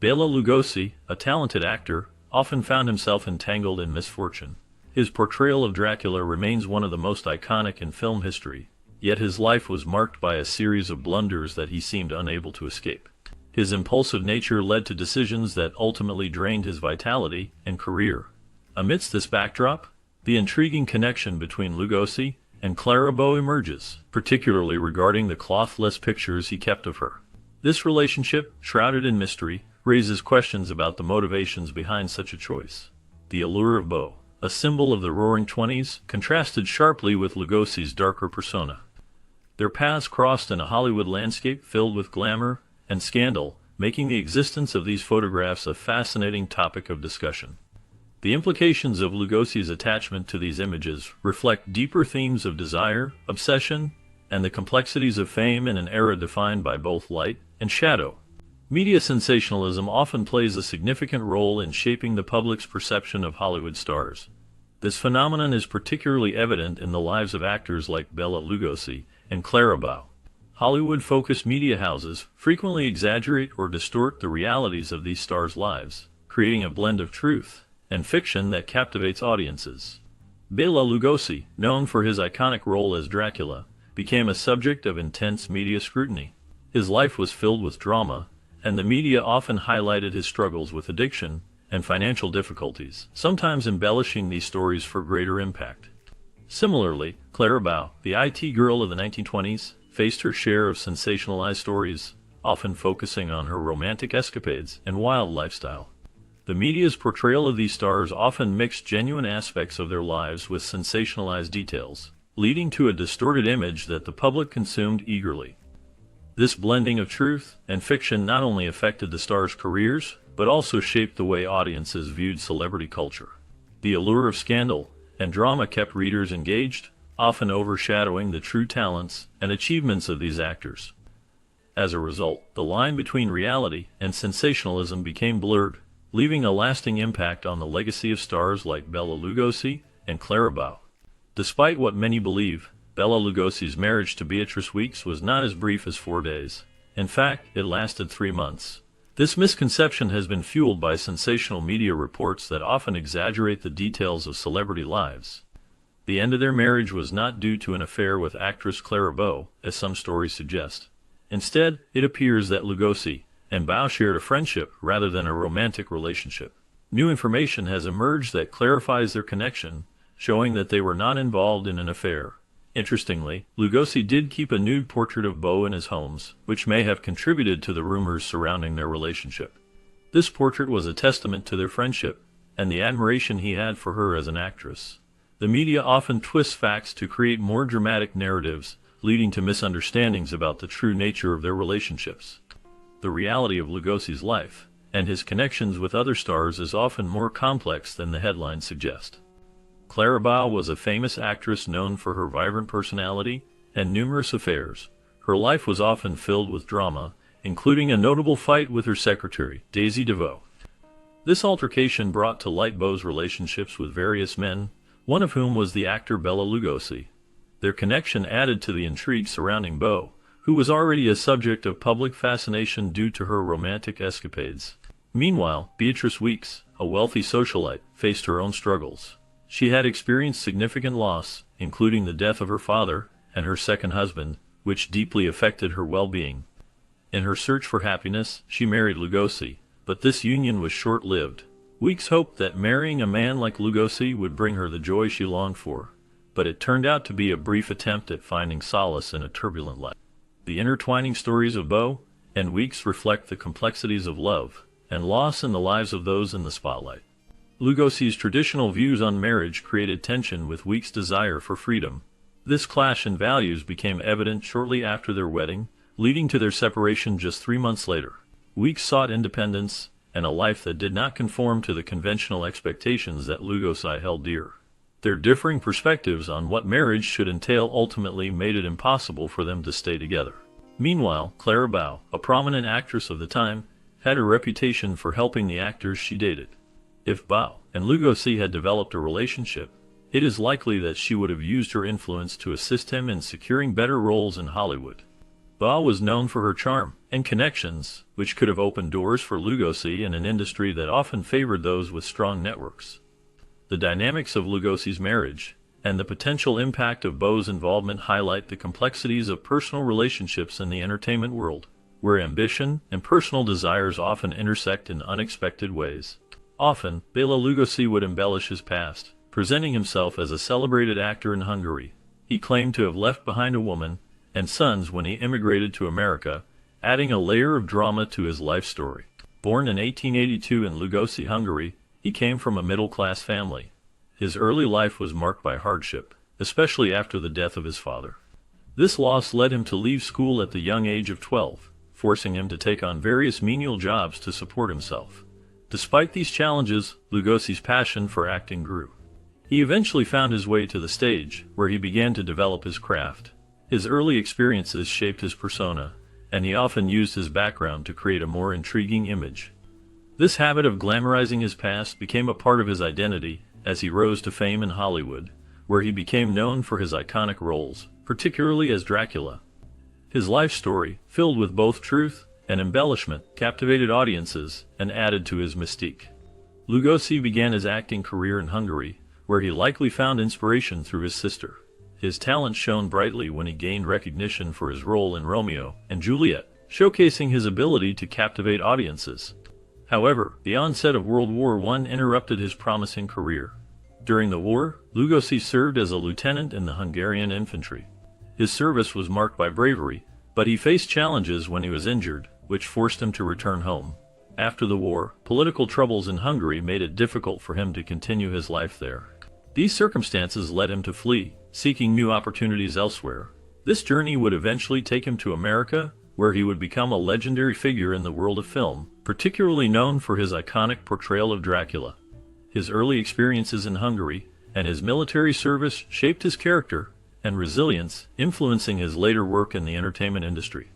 Bela Lugosi, a talented actor, often found himself entangled in misfortune. His portrayal of Dracula remains one of the most iconic in film history, yet his life was marked by a series of blunders that he seemed unable to escape. His impulsive nature led to decisions that ultimately drained his vitality and career. Amidst this backdrop, the intriguing connection between Lugosi and Clara emerges, particularly regarding the clothless pictures he kept of her. This relationship, shrouded in mystery, raises questions about the motivations behind such a choice. The allure of Beau, a symbol of the Roaring Twenties, contrasted sharply with Lugosi's darker persona. Their paths crossed in a Hollywood landscape filled with glamour and scandal, making the existence of these photographs a fascinating topic of discussion. The implications of Lugosi's attachment to these images reflect deeper themes of desire, obsession, and the complexities of fame in an era defined by both light and shadow. Media sensationalism often plays a significant role in shaping the public's perception of Hollywood stars. This phenomenon is particularly evident in the lives of actors like Bela Lugosi and Clara. Hollywood-focused media houses frequently exaggerate or distort the realities of these stars' lives, creating a blend of truth and fiction that captivates audiences. Bela Lugosi, known for his iconic role as Dracula, became a subject of intense media scrutiny. His life was filled with drama, and the media often highlighted his struggles with addiction and financial difficulties, sometimes embellishing these stories for greater impact. Similarly, Clara, the IT girl of the 1920s, faced her share of sensationalized stories, often focusing on her romantic escapades and wild lifestyle. The media's portrayal of these stars often mixed genuine aspects of their lives with sensationalized details, leading to a distorted image that the public consumed eagerly. This blending of truth and fiction not only affected the stars' careers, but also shaped the way audiences viewed celebrity culture. The allure of scandal and drama kept readers engaged, often overshadowing the true talents and achievements of these actors. As a result, the line between reality and sensationalism became blurred, leaving a lasting impact on the legacy of stars like Bela Lugosi and Clara. Despite what many believe, Bela Lugosi's marriage to Beatrice Weeks was not as brief as 4 days. In fact, it lasted 3 months. This misconception has been fueled by sensational media reports that often exaggerate the details of celebrity lives. The end of their marriage was not due to an affair with actress Clara, as some stories suggest. Instead, it appears that Lugosi and Beau shared a friendship rather than a romantic relationship. New information has emerged that clarifies their connection, showing that they were not involved in an affair. Interestingly, Lugosi did keep a nude portrait of Beau in his homes, which may have contributed to the rumors surrounding their relationship. This portrait was a testament to their friendship and the admiration he had for her as an actress. The media often twists facts to create more dramatic narratives, leading to misunderstandings about the true nature of their relationships. The reality of Lugosi's life and his connections with other stars is often more complex than the headlines suggest. Clara was a famous actress known for her vibrant personality and numerous affairs. Her life was often filled with drama, including a notable fight with her secretary, Daisy DeVoe. This altercation brought to light Beau's relationships with various men, one of whom was the actor Bela Lugosi. Their connection added to the intrigue surrounding Beau, who was already a subject of public fascination due to her romantic escapades. Meanwhile, Beatrice Weeks, a wealthy socialite, faced her own struggles. She had experienced significant loss, including the death of her father and her second husband, which deeply affected her well-being. In her search for happiness, she married Lugosi, but this union was short-lived. Weeks hoped that marrying a man like Lugosi would bring her the joy she longed for, but it turned out to be a brief attempt at finding solace in a turbulent life. The intertwining stories of Beau and Weeks reflect the complexities of love and loss in the lives of those in the spotlight. Lugosi's traditional views on marriage created tension with Weeks' desire for freedom. This clash in values became evident shortly after their wedding, leading to their separation just 3 months later. Weeks sought independence and a life that did not conform to the conventional expectations that Lugosi held dear. Their differing perspectives on what marriage should entail ultimately made it impossible for them to stay together. Meanwhile, Clara, a prominent actress of the time, had a reputation for helping the actors she dated. If Beau and Lugosi had developed a relationship, it is likely that she would have used her influence to assist him in securing better roles in Hollywood. Bela was known for her charm and connections, which could have opened doors for Lugosi in an industry that often favored those with strong networks. The dynamics of Lugosi's marriage and the potential impact of Bela's involvement highlight the complexities of personal relationships in the entertainment world, where ambition and personal desires often intersect in unexpected ways. Often, Bela Lugosi would embellish his past, presenting himself as a celebrated actor in Hungary. He claimed to have left behind a woman and sons when he immigrated to America, adding a layer of drama to his life story. Born in 1882 in Lugosi, Hungary, he came from a middle-class family. His early life was marked by hardship, especially after the death of his father. This loss led him to leave school at the young age of 12, forcing him to take on various menial jobs to support himself. Despite these challenges, Lugosi's passion for acting grew. He eventually found his way to the stage, where he began to develop his craft. His early experiences shaped his persona, and he often used his background to create a more intriguing image. This habit of glamorizing his past became a part of his identity as he rose to fame in Hollywood, where he became known for his iconic roles, particularly as Dracula. His life story, filled with both truth and embellishment, captivated audiences and added to his mystique. Lugosi began his acting career in Hungary, where he likely found inspiration through his sister. His talent shone brightly when he gained recognition for his role in Romeo and Juliet, showcasing his ability to captivate audiences. However, the onset of World War I interrupted his promising career. During the war, Lugosi served as a lieutenant in the Hungarian infantry. His service was marked by bravery, but he faced challenges when he was injured, which forced him to return home. After the war, political troubles in Hungary made it difficult for him to continue his life there. These circumstances led him to flee, seeking new opportunities elsewhere. This journey would eventually take him to America, where he would become a legendary figure in the world of film, particularly known for his iconic portrayal of Dracula. His early experiences in Hungary and his military service shaped his character and resilience, influencing his later work in the entertainment industry.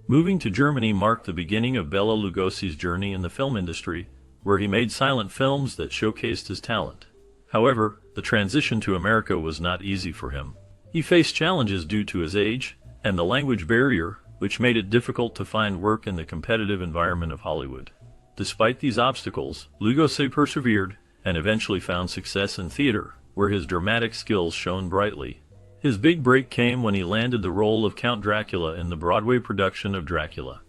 Moving to Germany marked the beginning of Bela Lugosi's journey in the film industry, where he made silent films that showcased his talent. However, the transition to America was not easy for him. He faced challenges due to his age and the language barrier, which made it difficult to find work in the competitive environment of Hollywood. Despite these obstacles, Lugosi persevered and eventually found success in theater, where his dramatic skills shone brightly. His big break came when he landed the role of Count Dracula in the Broadway production of Dracula.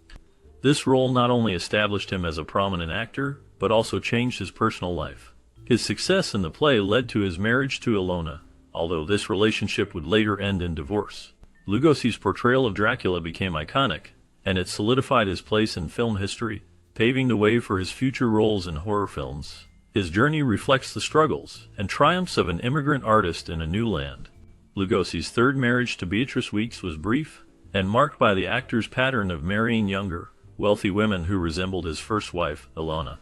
This role not only established him as a prominent actor, but also changed his personal life. His success in the play led to his marriage to Ilona, although this relationship would later end in divorce. Lugosi's portrayal of Dracula became iconic, and it solidified his place in film history, paving the way for his future roles in horror films. His journey reflects the struggles and triumphs of an immigrant artist in a new land. Lugosi's third marriage to Beatrice Weeks was brief, and marked by the actor's pattern of marrying younger, wealthy women who resembled his first wife, Ilona.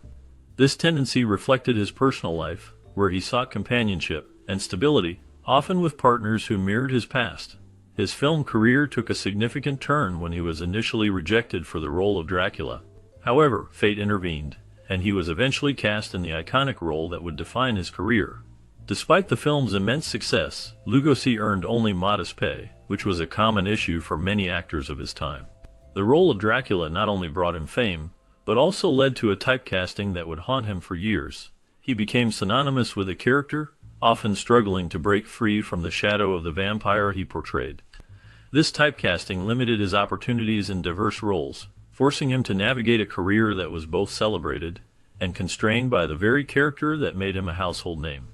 This tendency reflected his personal life, where he sought companionship and stability, often with partners who mirrored his past. His film career took a significant turn when he was initially rejected for the role of Dracula. However, fate intervened, and he was eventually cast in the iconic role that would define his career. Despite the film's immense success, Lugosi earned only modest pay, which was a common issue for many actors of his time. The role of Dracula not only brought him fame, but also led to a typecasting that would haunt him for years. He became synonymous with a character, often struggling to break free from the shadow of the vampire he portrayed. This typecasting limited his opportunities in diverse roles, forcing him to navigate a career that was both celebrated and constrained by the very character that made him a household name.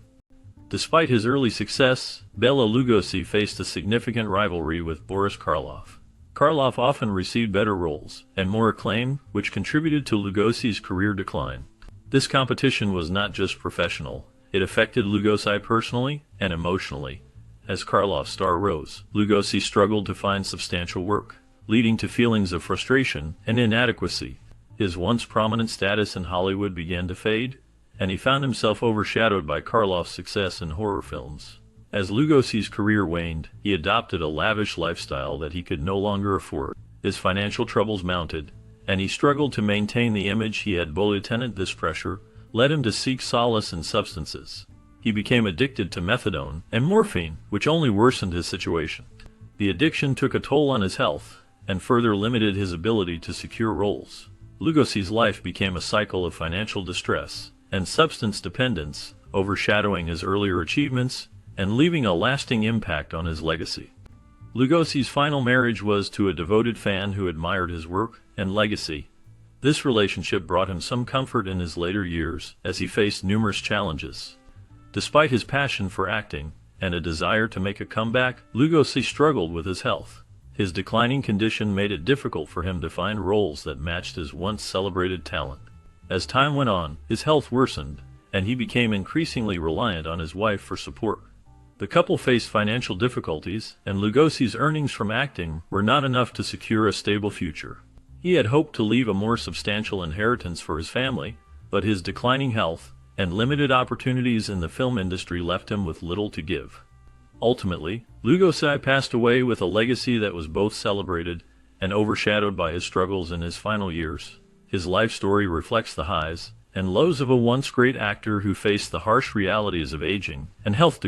Despite his early success, Bela Lugosi faced a significant rivalry with Boris Karloff. Karloff often received better roles and more acclaim, which contributed to Lugosi's career decline. This competition was not just professional, it affected Lugosi personally and emotionally. As Karloff's star rose, Lugosi struggled to find substantial work, leading to feelings of frustration and inadequacy. His once prominent status in Hollywood began to fade, and he found himself overshadowed by Karloff's success in horror films. As Lugosi's career waned, he adopted a lavish lifestyle that he could no longer afford. His financial troubles mounted, and he struggled to maintain the image he had bullied. This pressure led him to seek solace in substances. He became addicted to methadone and morphine, which only worsened his situation. The addiction took a toll on his health, and further limited his ability to secure roles. Lugosi's life became a cycle of financial distress and substance dependence, overshadowing his earlier achievements and leaving a lasting impact on his legacy. Lugosi's final marriage was to a devoted fan who admired his work and legacy. This relationship brought him some comfort in his later years as he faced numerous challenges. Despite his passion for acting and a desire to make a comeback, Lugosi struggled with his health. His declining condition made it difficult for him to find roles that matched his once celebrated talent. As time went on, his health worsened, and he became increasingly reliant on his wife for support. The couple faced financial difficulties, and Lugosi's earnings from acting were not enough to secure a stable future. He had hoped to leave a more substantial inheritance for his family, but his declining health and limited opportunities in the film industry left him with little to give. Ultimately, Lugosi passed away with a legacy that was both celebrated and overshadowed by his struggles in his final years. His life story reflects the highs and lows of a once great actor who faced the harsh realities of aging and health